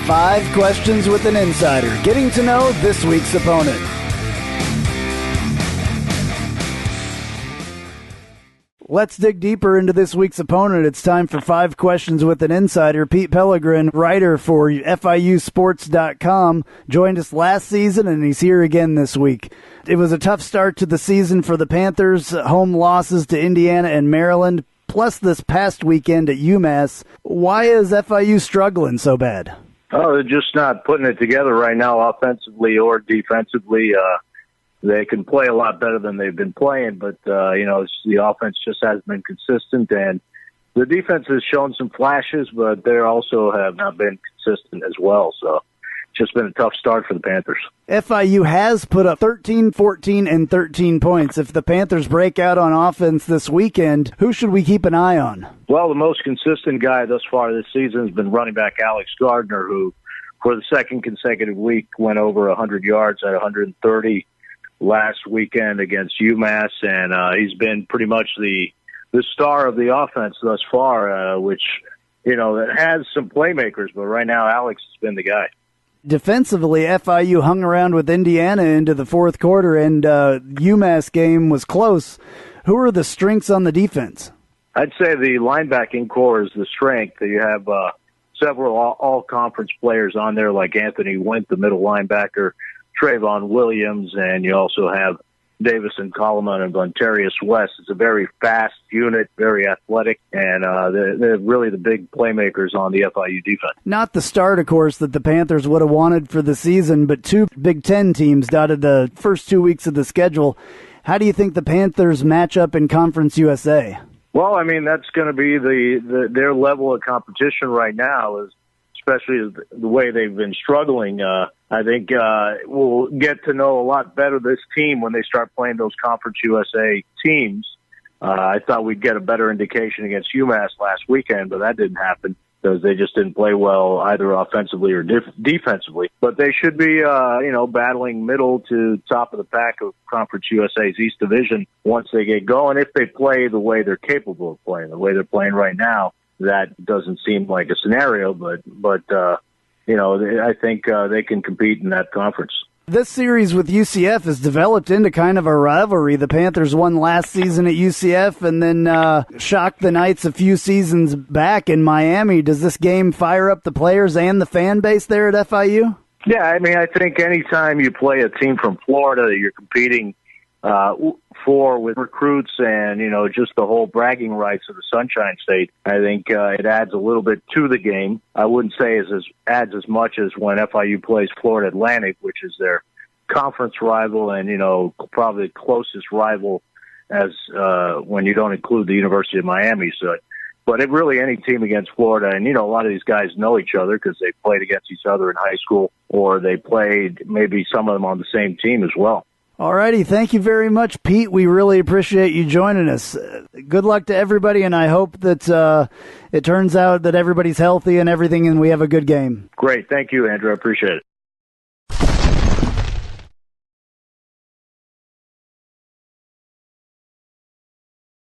5 questions with an insider, getting to know this week's opponent. Let's dig deeper into this week's opponent. It's time for 5 questions with an insider. Pete Pellegrin, writer for FIUsports.com, joined us last season, and he's here again this week. It was a tough start to the season for the Panthers, home losses to Indiana and Maryland, plus this past weekend at UMass. Why is FIU struggling so bad? Oh, they're just not putting it together right now, offensively or defensively. They can play a lot better than they've been playing, but, the offense just hasn't been consistent, and the defense has shown some flashes, but they also have not been consistent as well. So it's just been a tough start for the Panthers. FIU has put up 13, 14, and 13 points. If the Panthers break out on offense this weekend, who should we keep an eye on? Well, the most consistent guy thus far this season has been running back Alex Gardner, who for the second consecutive week went over 100 yards at 130 last weekend against UMass, and he's been pretty much the star of the offense thus far, which, it has some playmakers, but right now Alex has been the guy. Defensively, FIU hung around with Indiana into the fourth quarter, and UMass game was close. Who are the strengths on the defense? I'd say the linebacking core is the strength. You have several all-conference players on there, like Anthony Wint, the middle linebacker, Trayvon Williams, and you also have Davison Coleman and Vontarius West. It's a very fast unit, very athletic, and they're really the big playmakers on the FIU defense. Not the start, of course, that the Panthers would have wanted for the season, but 2 Big Ten teams dotted the first 2 weeks of the schedule. How do you think the Panthers match up in Conference USA? Well, that's going to be their level of competition right now, especially the way they've been struggling. I think we'll get to know a lot better this team when they start playing those Conference USA teams. I thought we'd get a better indication against UMass last weekend, but that didn't happen because they just didn't play well either offensively or defensively. But they should be, battling middle to top of the pack of Conference USA's East Division once they get going, if they play the way they're capable of playing, the way they're playing right now. That doesn't seem like a scenario, but I think they can compete in that conference. This series with UCF has developed into kind of a rivalry. The Panthers won last season at UCF and then shocked the Knights a few seasons back in Miami. Does this game fire up the players and the fan base there at FIU? Yeah, I think anytime you play a team from Florida, you're competing with recruits and, just the whole bragging rights of the Sunshine State. I think it adds a little bit to the game. I wouldn't say it adds as much as when FIU plays Florida Atlantic, which is their conference rival and, probably the closest rival as when you don't include the University of Miami. But it really any team against Florida, and, a lot of these guys know each other because they played against each other in high school, or they played maybe some of them on the same team as well. All righty. Thank you very much, Pete. We really appreciate you joining us. Good luck to everybody, and I hope that it turns out that everybody's healthy and everything, and we have a good game. Great. Thank you, Andrew. I appreciate it.